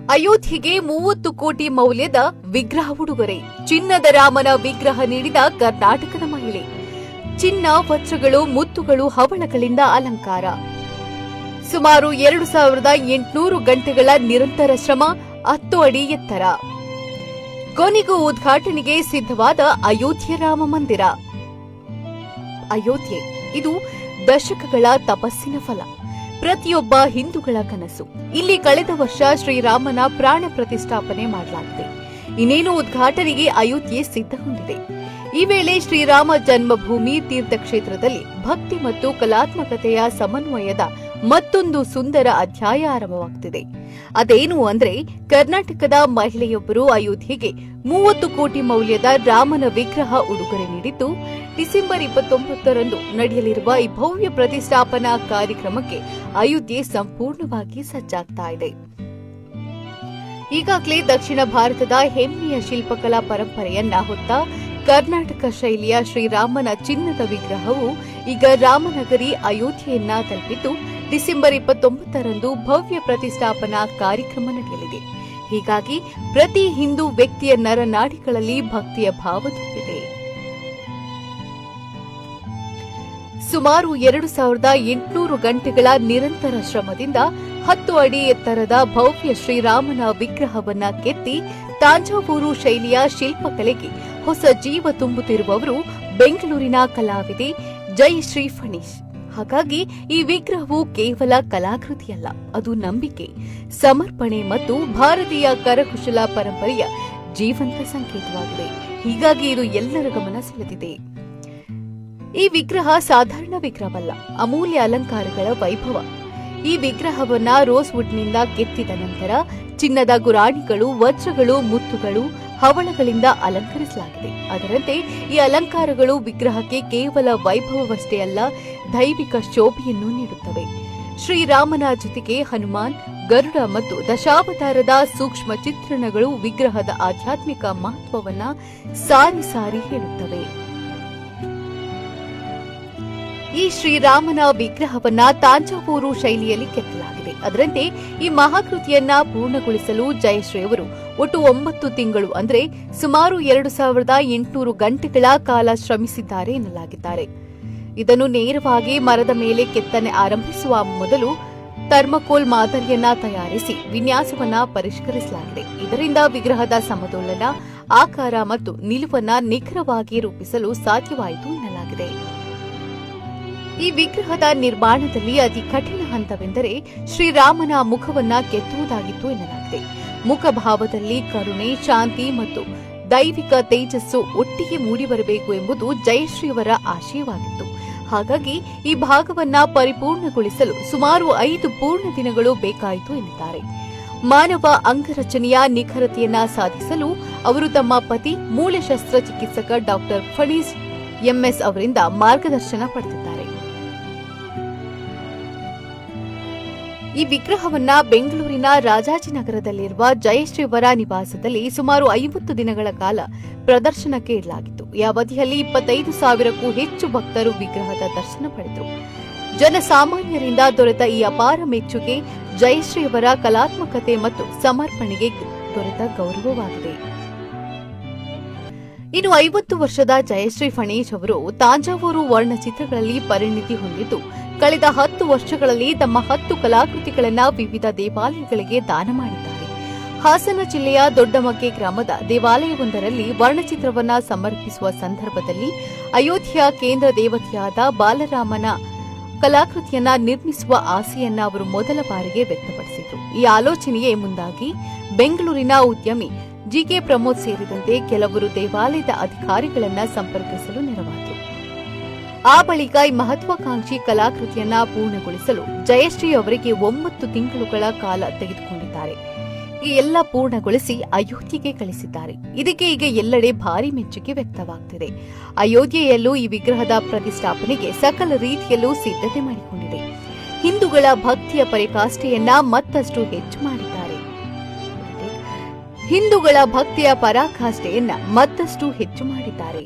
ಅಯೋಧ್ಯೆಗೆ 30 ಕೋಟಿ ಮೌಲ್ಯದ ವಿಗ್ರಹ ಉಡುಗೊರೆ. ಚಿನ್ನದ ರಾಮನ ವಿಗ್ರಹ ನೀಡಿದ ಕರ್ನಾಟಕದ ಮಹಿಳೆ. ಚಿನ್ನ, ವಜ್ರಗಳು, ಮುತ್ತುಗಳು, ಹವಳಗಳಿಂದ ಅಲಂಕಾರ. ಸುಮಾರು 2800 ಗಂಟೆಗಳ ನಿರಂತರ ಶ್ರಮ, 10 ಅಡಿ ಎತ್ತರ. ಕೊನೆಗೂ ಉದ್ಘಾಟನೆಗೆ ಸಿದ್ಧವಾದ ಅಯೋಧ್ಯೆ ರಾಮ ಮಂದಿರ. ಅಯೋಧ್ಯೆ ಇದು ದಶಕಗಳ ತಪಸ್ಸಿನ ಫಲ, ಪ್ರತಿಯೊಬ್ಬ ಹಿಂದೂಗಳ ಕನಸು. ಇಲ್ಲಿ ಕಳೆದ ವರ್ಷ ಶ್ರೀರಾಮನ ಪ್ರಾಣ ಪ್ರತಿಷ್ಠಾಪನೆ ಮಾಡಲಾಗಿದೆ. ಇನ್ನೇನು ಉದ್ಘಾಟನೆಗೆ ಅಯೋಧ್ಯೆ ಸಿದ್ಧಗೊಂಡಿದೆ. ಈ ವೇಳೆ ಶ್ರೀರಾಮ ಜನ್ಮಭೂಮಿ ತೀರ್ಥಕ್ಷೇತ್ರದಲ್ಲಿ ಭಕ್ತಿ ಮತ್ತು ಕಲಾತ್ಮಕತೆಯ ಸಮನ್ವಯದ ಮತ್ತೊಂದು ಸುಂದರ ಅಧ್ಯಾಯ ಆರಂಭವಾಗುತ್ತಿದೆ. ಅದೇನು ಅಂದ್ರೆ, ಕರ್ನಾಟಕದ ಮಹಿಳೆಯೊಬ್ಬರು ಅಯೋಧ್ಯೆಗೆ 30 ಕೋಟಿ ಮೌಲ್ಯದ ರಾಮನ ವಿಗ್ರಹ ಉಡುಗೊರೆ ನೀಡಿದ್ದು, ಡಿಸೆಂಬರ್ 29ರಂದು ನಡೆಯಲಿರುವ ಈ ಭವ್ಯ ಪ್ರತಿಷ್ಠಾಪನಾ ಕಾರ್ಯಕ್ರಮಕ್ಕೆ ಅಯೋಧ್ಯೆ ಸಂಪೂರ್ಣವಾಗಿ ಸಜ್ಜಾಗ್ತಾ ಇದೆ. ಈಗಾಗಲೇ ದಕ್ಷಿಣ ಭಾರತದ ಹೆಮ್ಮೆಯ ಶಿಲ್ಪಕಲಾ ಪರಂಪರೆಯನ್ನ ಹೊತ್ತ ಕರ್ನಾಟಕ ಶೈಲಿಯ ಶ್ರೀರಾಮನ ಚಿನ್ನದ ವಿಗ್ರಹವು ಈಗ ರಾಮನಗರಿ ಅಯೋಧ್ಯೆಯನ್ನ ತಲುಪಿದ್ದು, ಡಿಸೆಂಬರ್ 29ರಂದು ಭವ್ಯ ಪ್ರತಿಷ್ಠಾಪನಾ ಕಾರ್ಯಕ್ರಮ ನಡೆಯಲಿದೆ. ಹೀಗಾಗಿ ಪ್ರತಿ ಹಿಂದೂ ವ್ಯಕ್ತಿಯ ನರನಾಡಿಗಳಲ್ಲಿ ಭಕ್ತಿಯ ಭಾವ ತುಂಬಿದೆ. ಸುಮಾರು 2800 ಗಂಟೆಗಳ ನಿರಂತರ ಶ್ರಮದಿಂದ 10 ಅಡಿ ಎತ್ತರದ ಭವ್ಯ ಶ್ರೀರಾಮನ ವಿಗ್ರಹವನ್ನ ಕೆತ್ತಿ ತಾಂಜಾವೂರು ಶೈಲಿಯ ಶಿಲ್ಪಕಲೆಗೆ ಹೊಸ ಜೀವ ತುಂಬುತ್ತಿರುವವರು ಬೆಂಗಳೂರಿನ ಕಲಾವಿದೆ ಜಯಶ್ರೀ ಫಣೀಶ್. ಹಾಗಾಗಿ ಈ ವಿಗ್ರಹವು ಕೇವಲ ಕಲಾಕೃತಿಯಲ್ಲ, ಅದು ನಂಬಿಕೆ, ಸಮರ್ಪಣೆ ಮತ್ತು ಭಾರತೀಯ ಕರಕುಶಲ ಪರಂಪರೆಯ ಜೀವಂತ ಸಂಕೇತವಾಗಿದೆ. ಹೀಗಾಗಿ ಇದು ಎಲ್ಲರ ಗಮನ ಸೆಳೆದಿದೆ. ಈ ವಿಗ್ರಹ ಸಾಧಾರಣ ವಿಗ್ರಹವಲ್ಲ, ಅಮೂಲ್ಯ ಅಲಂಕಾರಗಳ ವೈಭವ. ಈ ವಿಗ್ರಹವನ್ನ ರೋಸ್ವುಡ್ನಿಂದ ಕೆತ್ತಿದ ನಂತರ ಚಿನ್ನದ ಗುರಾಣಿಗಳು, ವಜ್ರಗಳು, ಮುತ್ತುಗಳು, ಹವಳಗಳಿಂದ ಅಲಂಕರಿಸಲಾಗಿದೆ. ಅದರಂತೆ ಈ ಅಲಂಕಾರಗಳು ವಿಗ್ರಹಕ್ಕೆ ಕೇವಲ ವೈಭವವಷ್ಟೇ ಅಲ್ಲ, ದೈವಿಕ ಶೋಭೆಯನ್ನು ನೀಡುತ್ತವೆ. ಶ್ರೀರಾಮನ ಜೊತೆಗೆ ಹನುಮಾನ್, ಗರುಡ ಮತ್ತು ದಶಾವತಾರದ ಸೂಕ್ಷ್ಮ ಚಿತ್ರಣಗಳು ವಿಗ್ರಹದ ಆಧ್ಯಾತ್ಮಿಕ ಮಹತ್ವವನ್ನ ಸಾರಿ ಸಾರಿ ಹೇಳುತ್ತವೆ. ಈ ಶ್ರೀರಾಮನ ವಿಗ್ರಹವನ್ನ ತಾಂಜಾವೂರು ಶೈಲಿಯಲ್ಲಿ ಕೆತ್ತಲಾಗಿದೆ. ಅದರಂತೆ ಈ ಮಹಾಕೃತಿಯನ್ನ ಪೂರ್ಣಗೊಳಿಸಲು ಜಯಶ್ರೀ ಅವರು ಒಟ್ಟು 9 ತಿಂಗಳು ಅಂದ್ರೆ ಸುಮಾರು 2800 ಗಂಟೆಗಳ ಕಾಲ ಶ್ರಮಿಸಿದ್ದಾರೆ ಎನ್ನಲಾಗಿದ್ದಾರೆ. ಇದನ್ನು ನೇರವಾಗಿ ಮರದ ಮೇಲೆ ಕೆತ್ತನೆ ಆರಂಭಿಸುವ ಮೊದಲು ಥರ್ಮಕೋಲ್ ಮಾದರಿಯನ್ನ ತಯಾರಿಸಿ ವಿನ್ಯಾಸವನ್ನ ಪರಿಷ್ಕರಿಸಲಾಗಿದೆ. ಇದರಿಂದ ವಿಗ್ರಹದ ಸಮತೋಲನ, ಆಕಾರ ಮತ್ತು ನಿಲುವನ್ನ ನಿಖರವಾಗಿ ರೂಪಿಸಲು ಸಾಧ್ಯವಾಯಿತು ಎನ್ನಲಾಗಿದೆ. ಈ ವಿಗ್ರಹದ ನಿರ್ಮಾಣದಲ್ಲಿ ಅತಿ ಕಠಿಣ ಹಂತವೆಂದರೆ ಶ್ರೀರಾಮನ ಮುಖವನ್ನ ಕೆತ್ತುವುದಾಗಿತ್ತು ಎನ್ನಲಾಗಿದೆ. ಮುಖಭಾವದಲ್ಲಿ ಕರುಣೆ, ಶಾಂತಿ ಮತ್ತು ದೈವಿಕ ತೇಜಸ್ಸು ಒಟ್ಟಿಗೆ ಮೂಡಿಬರಬೇಕು ಎಂಬುದು ಜಯಶ್ರೀಯವರ ಆಶಯವಾಗಿತ್ತು. ಹಾಗಾಗಿ ಈ ಭಾಗವನ್ನ ಪರಿಪೂರ್ಣಗೊಳಿಸಲು ಸುಮಾರು 5 ಪೂರ್ಣ ದಿನಗಳು ಬೇಕಾಯಿತು ಎನ್ನುತ್ತಾರೆ. ಮಾನವ ಅಂಗರಚನೆಯ ನಿಖರತೆಯನ್ನ ಸಾಧಿಸಲು ಅವರು ತಮ್ಮ ಪತಿ, ಮೂಳೆ ಶಸ್ತ್ರಚಿಕಿತ್ಸಕ ಡಾಕ್ಟರ್ ಫಣೀಶ್ ಎಂಎಸ್ ಅವರಿಂದ ಮಾರ್ಗದರ್ಶನ ಪಡೆದಿದ್ದಾರೆ. ಈ ವಿಗ್ರಹವನ್ನ ಬೆಂಗಳೂರಿನ ರಾಜಾಜಿನಗರದಲ್ಲಿರುವ ಜಯಶ್ರೀಯವರ ನಿವಾಸದಲ್ಲಿ ಸುಮಾರು 50 ದಿನಗಳ ಕಾಲ ಪ್ರದರ್ಶನಕ್ಕೆ ಇಡಲಾಗಿತ್ತು. ಈ ಅವಧಿಯಲ್ಲಿ 25,000ಕ್ಕೂ ಹೆಚ್ಚು ಭಕ್ತರು ವಿಗ್ರಹದ ದರ್ಶನ ಪಡೆದರು. ಜನಸಾಮಾನ್ಯರಿಂದ ದೊರೆತ ಈ ಅಪಾರ ಮೆಚ್ಚುಗೆ ಜಯಶ್ರೀಯವರ ಕಲಾತ್ಮಕತೆ ಮತ್ತು ಸಮರ್ಪಣೆಗೆ ದೊರೆತ ಗೌರವವಾಗಿದೆ. ಇನ್ನು 50 ವರ್ಷದ ಜಯಶ್ರೀ ಫಣೀಶ್ ಅವರು ತಾಂಜಾವೂರು ವರ್ಣಚಿತ್ರಗಳಲ್ಲಿ ಪರಿಣಿತಿ ಹೊಂದಿದ್ದು, ಕಳೆದ 10 ವರ್ಷಗಳಲ್ಲಿ ತಮ್ಮ 10 ಕಲಾಕೃತಿಗಳನ್ನು ವಿವಿಧ ದೇವಾಲಯಗಳಿಗೆ ದಾನ ಮಾಡಿದ್ದಾರೆ. ಹಾಸನ ಜಿಲ್ಲೆಯ ದೊಡ್ಡಮಗ್ಗೆ ಗ್ರಾಮದ ದೇವಾಲಯವೊಂದರಲ್ಲಿ ವರ್ಣಚಿತ್ರವನ್ನ ಸಮರ್ಪಿಸುವ ಸಂದರ್ಭದಲ್ಲಿ ಅಯೋಧ್ಯೆಯ ಕೇಂದ್ರ ದೇವತೆಯಾದ ಬಾಲರಾಮನ ಕಲಾಕೃತಿಯನ್ನ ನಿರ್ಮಿಸುವ ಆಸೆಯನ್ನ ಅವರು ಮೊದಲ ಬಾರಿಗೆ ವ್ಯಕ್ತಪಡಿಸಿದರು. ಈ ಆಲೋಚನೆಯೇ ಮುಂದಾಗಿ ಬೆಂಗಳೂರಿನ ಉದ್ಯಮಿ ಜಿಕೆ ಪ್ರಮೋದ್ ಸೇರಿದಂತೆ ಕೆಲವರು ದೇವಾಲಯದ ಅಧಿಕಾರಿಗಳನ್ನ ಸಂಪರ್ಕಿಸಲು ನೆರವಾದರು. ಆ ಬಳಿಕ ಈ ಮಹತ್ವಾಕಾಂಕ್ಷಿ ಕಲಾಕೃತಿಯನ್ನ ಪೂರ್ಣಗೊಳಿಸಲು ಜಯಶ್ರೀ ಅವರಿಗೆ 9 ತಿಂಗಳುಗಳ ಕಾಲ ತೆಗೆದುಕೊಂಡಿದ್ದಾರೆ. ಈ ಎಲ್ಲ ಪೂರ್ಣಗೊಳಿಸಿ ಅಯೋಧ್ಯೆಗೆ ಕಳಿಸಿದ್ದಾರೆ. ಇದಕ್ಕೆ ಈಗ ಎಲ್ಲೆಡೆ ಭಾರಿ ಮೆಚ್ಚುಗೆ ವ್ಯಕ್ತವಾಗುತ್ತಿದೆ. ಅಯೋಧ್ಯೆಯಲ್ಲೂ ಈ ವಿಗ್ರಹದ ಪ್ರತಿಷ್ಠಾಪನೆಗೆ ಸಕಲ ರೀತಿಯಲ್ಲೂ ಸಿದ್ಧತೆ ಮಾಡಿಕೊಂಡಿದೆ. ಹಿಂದೂಗಳ ಭಕ್ತಿಯ ಪರಿಕಾಷ್ಠೆಯನ್ನ ಮತ್ತಷ್ಟು ಹೆಚ್ಚು ಮಾಡಿದ್ದಾರೆ. ಹಿಂದೂಗಳ ಭಕ್ತಿಯ ಪರಾಕಾಷ್ಠೆಯನ್ನ ಮತ್ತಷ್ಟು ಹೆಚ್ಚು ಮಾಡಿದ್ದಾರೆ.